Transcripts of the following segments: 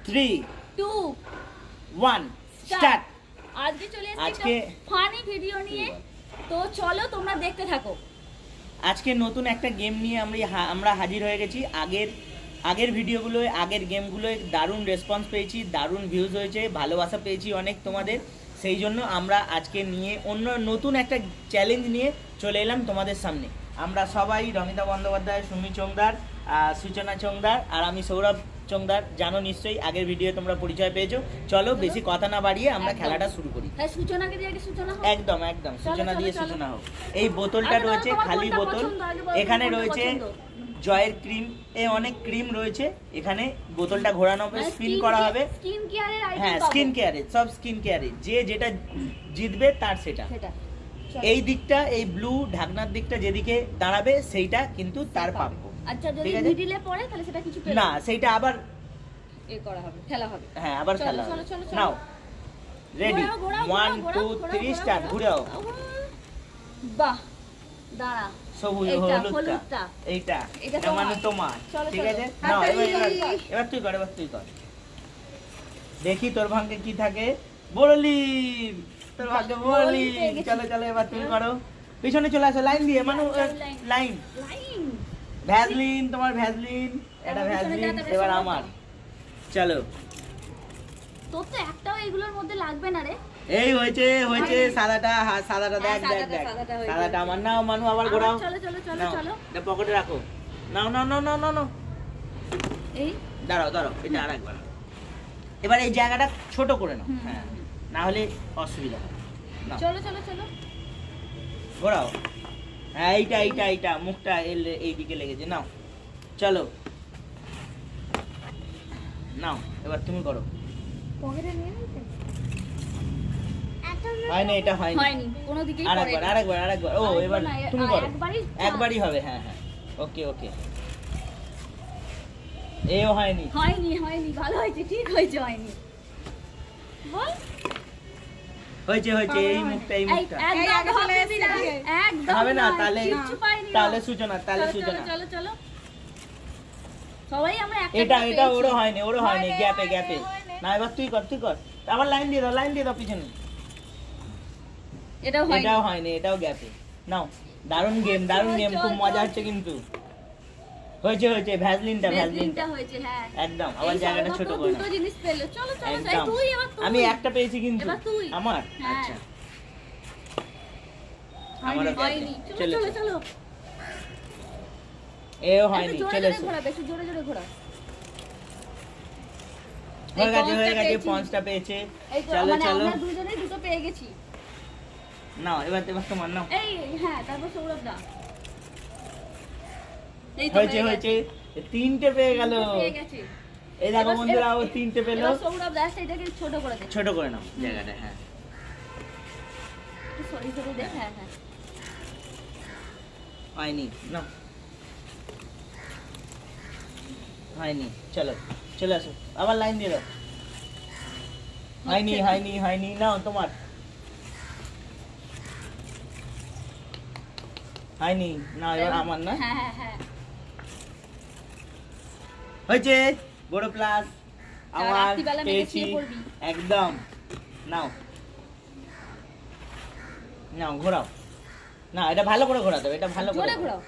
3 2 1 start. আজকে চলে এসেছি ফানি ভিডিও নিয়ে, তো চলো তোমরা দেখতে থাকো। আজকে নতুন একটা গেম নিয়ে আমরা হাজির হয়ে গেছি। আগের ভিডিওগুলোয়, আগের গেমগুলোয় দারুণ রেসপন্স পেয়েছি, দারুণ ভিউজ হয়েছে, ভালোবাসা পেয়েছি অনেক তোমাদের। সেই জন্য আমরা আজকে নতুন একটা চ্যালেঞ্জ নিয়ে চলে এলাম তোমাদের সামনে। আমরা সবাই রমিতা বন্দ্যোপাধ্যায়, সুমি চোংদার, সূচনা চোংদার আর আমি সৌরভ চোংদার। জানো নিশ্চয়ই, আগের ভিডিও তোমরা পরিচয় পেয়েছো। চলো বেশি কথা না বাড়িয়ে আমরা খেলাটা শুরু করি। একদম একদম সূচনা দিয়ে সূচনা হোক। এই বোতলটা রয়েছে, খালি বোতল। এখানে রয়েছে জয়ের ক্রিম, অনেক ক্রিম রয়েছে। এখানে বোতলটা ঘোরানো হবে, স্পিন করা হবে। হ্যাঁ, স্কিন কেয়ারের, সব স্কিন কেয়ারের। যে যেটা জিতবে তার সেটা। এই দিকটা, এই ব্লু ঢাকনার দিকটা যেদিকে দাঁড়াবে সেইটা কিন্তু তার প্রাপ্য। আচ্ছা, যদি মিডিলে পড়ে তাহলে সেটা কিছু পেলো না, সেইটা আবার করা হবে, খেলা হবে। হ্যাঁ, আবার খেলা হবে। নাও, রেডি, 1 2 3 স্টার্ট। ঘুরাও। বাহ, দাঁড়া। সবুজ হলুদটা, এইটা এটা মানে তোমার। ঠিক আছে, নাও এবার তুই কর। দেখি তোর ভাগ্যে কি থাকে। বড়লিম, তোর ভাগ্যে বড়লিম। চলো এবার তুমি করো। পিছনে চলে আসো লাইন দিয়ে, মানু লাইন। ভ্যাসলিন, তোমার ভ্যাসলিন, এটা ভ্যাসলিন। এবার আমার। চলো। তোর তো একটাও এগুলোর মধ্যে লাগবে না রে। এই হয়েছে সাদাটা দেখ। সাদাটা আমার। নাও মানু, আবার ঘোরাও। চলো, এটা পকেটে রাখো। নাও। এই দাঁড়াও, এটা আরেকবার। এবার এই জায়গাটা ছোট করে নাও। হ্যাঁ, না হলে অসুবিধা হবে। চলো ঘোরাও। হ্যাঁ, এইটা মুখটা এই দিকে লেগেছে। নাও, চলো। নাও, এবার তুমি করো। পকেটে নিয়ে নিতে হয়নি, এটা হয়নি। কোনো দিকেই আরেকবার। ও, এবার তুমি করো। একবারই হবে। হ্যাঁ, ওকে। এও হয়নি। ভালো হয়েছে, ঠিক হয়েছে। হয়নি বল। হয়েছে এই মুখটা। একদম হবে না, তাহলে সূচনা। চলো সবাই আমরা এটা ওরও হয়নি। গ্যাপে। না, এবার তুই কর। আবার লাইন দিয়ে দাও পিছনে। এটাও হয়নি, এটাও গ্যাপে। নাও, দারুণ গেম, খুব মজা হচ্ছে কিন্তু। হয়েছে ভ্যাসলিনটা হয়েছে। হ্যাঁ, একদম। আবার জায়গাটা ছোট করে দুটো জিনিস পেলো। চলো তুই। আমি একটা পেয়েছি কিন্তু। আমার আচ্ছা, আমারও হয়নি। চলো। এও হয়নি। চলো, বেশি জোরে ঘোরা। হয়ে গেছে। পঞ্চটা পেয়েছে। চলো। আমরা দুজনেই দুটো পেয়ে গেছি। নাও, এবার তোমার। নাও। হ্যাঁ, তারপর সৌরভ দা। হয়েছে। তিনটে পেয়ে গেল। এই দেখো বন্ধুরা, ও তিনটে পেল। সৌরভ দা, এটাকে ছোট করে নাও জায়গাটা। হ্যাঁ, সরি দে। হ্যাঁ, হয়নি। নাও, হয়নি। চলে আসো, আবার লাইন দিয়ে দাও। হয়নি। নাও, তোমার। হয়নি। না, এবার আমার। না, হ্যাঁ। হয়েছে। বড় প্লাস আমার পেয়েছি। একদম। নাও, ঘোরাও। না, এটা ভালো করে ঘোরাতে হবে। এটা ভালো করে ঘোরাও,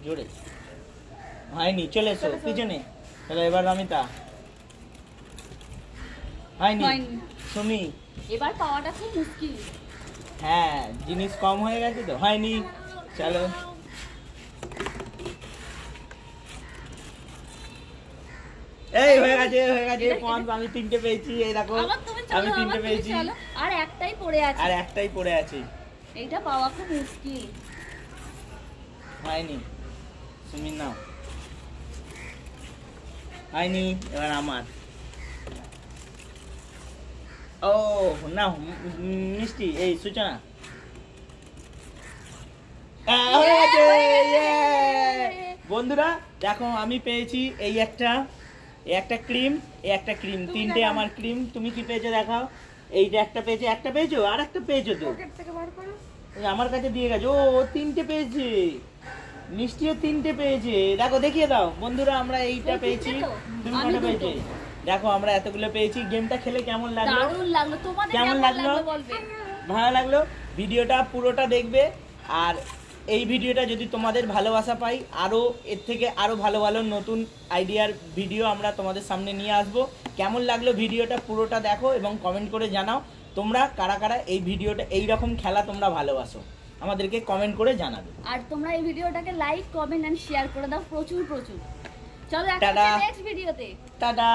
জোরে। হয়নি। চলে এসো পিছনে। চলো, এবার রমিতা। হয়নি। সুমি, এবার পাওয়াটা খুব মুশকিল। হ্যাঁ, জিনিস কম হয়ে গেছে তো। হয়নি। চলো, এই হয়ে গেছে। আমি তিনটে পেয়েছি। এই দেখো, আমি তিনটে পেয়েছি। আর একটাই পড়ে আছে। এইটা পাওয়া খুব মুশকিল। হয়নি। তুমি নাও। হয়নি। এবার আমার। ও নাও, মিষ্টি। এই সূচনা। হয়ে গেছে। বন্ধুরা দেখো, আমি পেয়েছি এই একটা ক্রিম, তিনটে আমার ক্রিম। তুমি কি পেয়েছো দেখাও। এইটা একটা পেয়েছো, আর একটা পেয়েছো তো। আমার কাছে দিয়ে গেছে। ও তিনটে পেয়েছে। মিষ্টিও তিনটে পেয়েছে। দেখো, দেখিয়ে দাও বন্ধুরা, আমরা এইটা পেয়েছি। তুমি কটা পেয়েছো? দেখো আমরা এতগুলো পেয়েছি। গেমটা খেলে কেমন লাগলো? দারুণ লাগলো। তোমাদের কেমন কেমন লাগলো? লাগলো বলবে। ভালো লাগলো? ভিডিওটা পুরোটা দেখবে। আর এই ভিডিওটা যদি তোমাদের ভালোবাসা পাই, আরও এর থেকে আরও ভালো ভালো নতুন আইডিয়ার ভিডিও আমরা তোমাদের সামনে নিয়ে আসব। কেমন লাগলো ভিডিওটা পুরোটা দেখো এবং কমেন্ট করে জানাও তোমরা কারা কারা এই ভিডিওটা, এই রকম খেলা তোমরা ভালোবাসো, আমাদেরকে কমেন্ট করে জানাবে। আর তোমরা এই ভিডিওটাকে লাইক, কমেন্ট এন্ড শেয়ার করে দাও প্রচুর প্রচুর। চলো টাটা। নেক্সট ভিডিওতে। টাটা।